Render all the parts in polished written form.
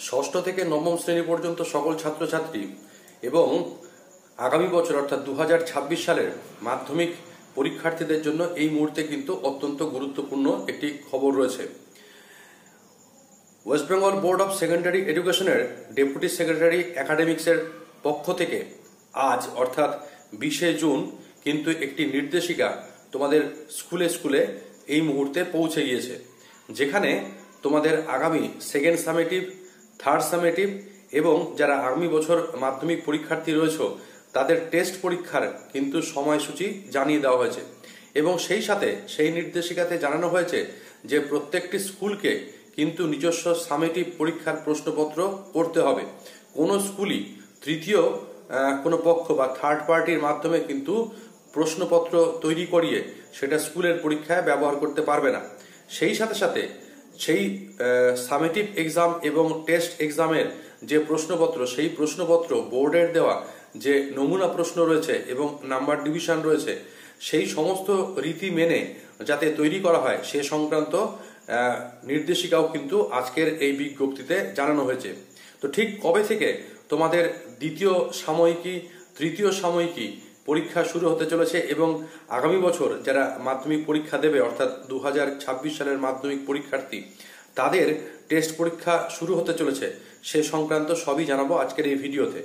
ষষ্ঠ থেকে নবম শ্রেণী পর্যন্ত সকল ছাত্রছাত্রী এবং আগামী বছর অর্থাৎ 2026 সালের মাধ্যমিক পরীক্ষার্থীদের জন্য এই মুহূর্তে কিন্তু অত্যন্ত গুরুত্বপূর্ণ একটি খবর রয়েছে। West Bengal board of secondary এডুকেশনের ডেপুটি সেক্রেটারি একাডেমিক্সের পক্ষ থেকে আজ অর্থাৎ 20 জুন কিন্তু একটি নির্দেশিকা তোমাদের স্কুলে স্কুলে এই মুহূর্তে পৌঁছে গিয়েছে, যেখানে তোমাদের আগামী সেকেন্ড সামেটিভ, থার্ড সামেটিভ এবং যারা আগামী বছর মাধ্যমিক পরীক্ষার্থী রয়েছে তাদের টেস্ট পরীক্ষার কিন্তু সময়সূচি জানিয়ে দেওয়া হয়েছে। এবং সেই সাথে সেই নির্দেশিকাতে জানানো হয়েছে যে প্রত্যেকটি স্কুলকে কিন্তু নিজস্ব সামেটিভ পরীক্ষার প্রশ্নপত্র করতে হবে। কোনো স্কুলই তৃতীয় কোনো পক্ষ বা থার্ড পার্টির মাধ্যমে কিন্তু প্রশ্নপত্র তৈরি করিয়ে সেটা স্কুলের পরীক্ষায় ব্যবহার করতে পারবে না। সেই সাথে সাথে সেই সামেটিভ এক্সাম এবং টেস্ট এক্সামের যে প্রশ্নপত্র, সেই প্রশ্নপত্র বোর্ডের দেওয়া যে নমুনা প্রশ্ন রয়েছে এবং নাম্বার ডিভিশন রয়েছে, সেই সমস্ত রীতি মেনে যাতে তৈরি করা হয় সে সংক্রান্ত নির্দেশিকাও কিন্তু আজকের এই বিজ্ঞপ্তিতে জানানো হয়েছে। তো ঠিক কবে থেকে তোমাদের দ্বিতীয় সাময়িকী, তৃতীয় সাময়িকী পরীক্ষা শুরু হতে চলেছে এবং আগামী বছর যারা মাধ্যমিক পরীক্ষা দেবে অর্থাৎ 2026 সালের মাধ্যমিক পরীক্ষার্থী তাদের টেস্ট পরীক্ষা শুরু হতে চলেছে সে সংক্রান্ত সবই জানাবো আজকের এই ভিডিওতে।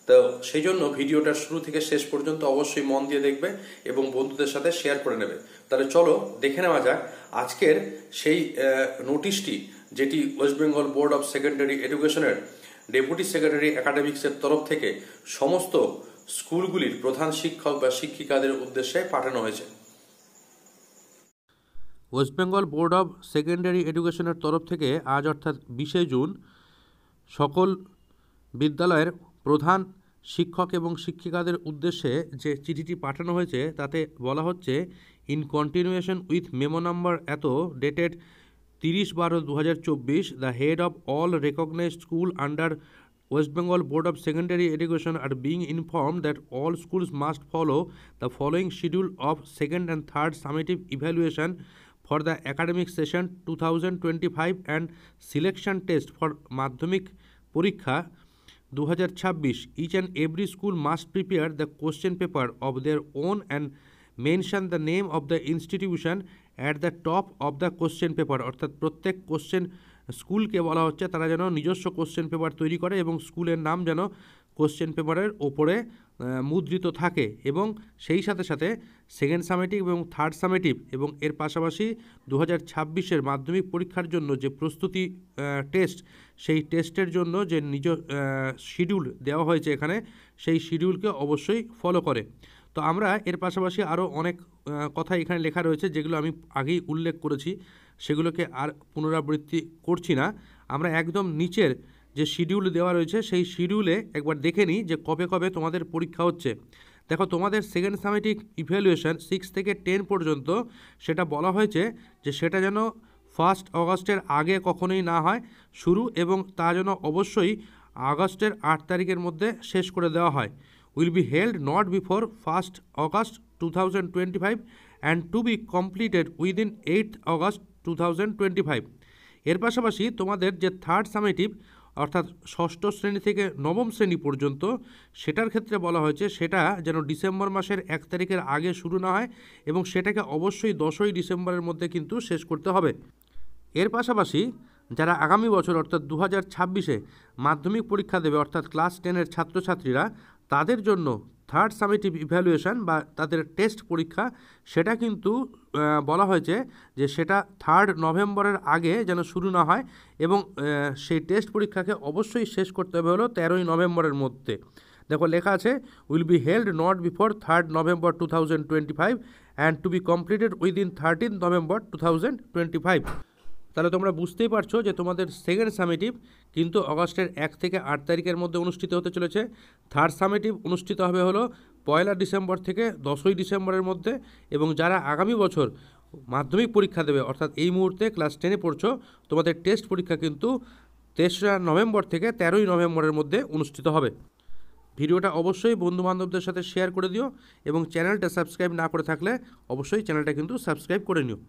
তো সেই জন্য ভিডিওটা শুরু থেকে শেষ পর্যন্ত অবশ্যই মন দিয়ে দেখবে এবং বন্ধুদের সাথে শেয়ার করে নেবে। তাহলে চলো দেখে নেওয়া যাক আজকের সেই নোটিশটি, যেটি West Bengal board of secondary এডুকেশনের ডেপুটি সেক্রেটারি একাডেমিক্সের তরফ থেকে সমস্ত স্কুলগুলির প্রধান শিক্ষক বা শিক্ষিকাদের উদ্দেশ্যে পাঠানো হয়েছে। West Bengal board of secondary এডুকেশনের তরফ থেকে আজ অর্থাৎ 20 জুন সকল বিদ্যালয়ের প্রধান শিক্ষক এবং শিক্ষিকাদের উদ্দেশ্যে যে চিঠিটি পাঠানো হয়েছে তাতে বলা হচ্ছে, in continuation with memo number এত dated 30/12/2024 the head of all recognized school under West Bengal Board of Secondary Education are being informed that all schools must follow the following schedule of second and third summative evaluation for the academic session 2025 and selection test for Madhyamik Porikha 2026. Each and every school must prepare the question paper of their own and mention the name of the institution at the top of the question paper. অর্থাৎ প্রত্যেক question স্কুলকে বলা হচ্ছে তারা যেন নিজস্ব question paper তৈরি করে এবং স্কুলের নাম যেন কোশ্চেন পেপারের ওপরে মুদ্রিত থাকে। এবং সেই সাথে সাথে সেকেন্ড সামেটিভ এবং থার্ড সামেটিভ এবং এর পাশাপাশি 2026-এর মাধ্যমিক পরীক্ষার জন্য যে প্রস্তুতি টেস্ট, সেই টেস্টের জন্য যে নিজ শিডিউল দেওয়া হয়েছে এখানে, সেই শিডিউলকে অবশ্যই ফলো করে। তো আমরা এর পাশাপাশি আরও অনেক কথা এখানে লেখা রয়েছে যেগুলো আমি আগেই উল্লেখ করেছি, সেগুলোকে আর পুনরাবৃত্তি করছি না। আমরা একদম নিচের যে শিডিউল দেওয়া রয়েছে সেই শিডিউলে একবার দেখে নিই যে কবে কবে তোমাদের পরীক্ষা হচ্ছে। দেখো, তোমাদের সেকেন্ড সামেটিভ ইভ্যালুয়েশন 6 থেকে 10 পর্যন্ত সেটা বলা হয়েছে যে সেটা যেন 1 অগাস্টের আগে কখনোই না হয় শুরু, এবং তা যেন অবশ্যই আগস্টের 8 তারিখের মধ্যে শেষ করে দেওয়া হয়। will be held not before 1st August 2025 and to be completed within 8th August 2025. এর পাশাপাশি তোমাদের যে থার্ড সামেটিভ অর্থাৎ ষষ্ঠ শ্রেণী থেকে নবম শ্রেণী পর্যন্ত সেটার ক্ষেত্রে বলা হয়েছে সেটা যেন ডিসেম্বর মাসের 1 তারিখের আগে শুরু না হয় এবং সেটাকে অবশ্যই 10ই ডিসেম্বরের মধ্যে কিন্তু শেষ করতে হবে। এর পাশাপাশি যারা আগামী বছর অর্থাৎ 2026-এ মাধ্যমিক পরীক্ষা দেবে অর্থাৎ ক্লাস 10-এর ছাত্রছাত্রীরা, তাদের জন্য থার্ড সামেটিভ ইভ্যালুয়েশন বা তাদের টেস্ট পরীক্ষা সেটা কিন্তু বলা হয়েছে যে সেটা 3 নভেম্বরের আগে যেন শুরু না হয় এবং সেই টেস্ট পরীক্ষাকে অবশ্যই শেষ করতে হবে হলো 13ই নভেম্বরের মধ্যে। দেখো লেখা আছে, will be held not before 3rd November 2025 and to be completed within 13th November 2025। তাহলে তোমরা বুঝতেই পারছো যে তোমাদের সেকেন্ড সামেটিভ কিন্তু অগাস্টের 1 থেকে 8 তারিখের মধ্যে অনুষ্ঠিত হতে চলেছে। থার্ড সামেটিভ অনুষ্ঠিত হবে হলো 1 ডিসেম্বর থেকে 10ই ডিসেম্বরের মধ্যে, এবং যারা আগামী বছর মাধ্যমিক পরীক্ষা দেবে অর্থাৎ এই মুহূর্তে ক্লাস 10-এ পড়ছো, তোমাদের টেস্ট পরীক্ষা কিন্তু 3রা নভেম্বর থেকে 13ই নভেম্বরের মধ্যে অনুষ্ঠিত হবে। ভিডিওটা অবশ্যই বন্ধুবান্ধবদের সাথে শেয়ার করে দিও এবং চ্যানেলটা সাবস্ক্রাইব না করে থাকলে অবশ্যই চ্যানেলটা কিন্তু সাবস্ক্রাইব করে নিও।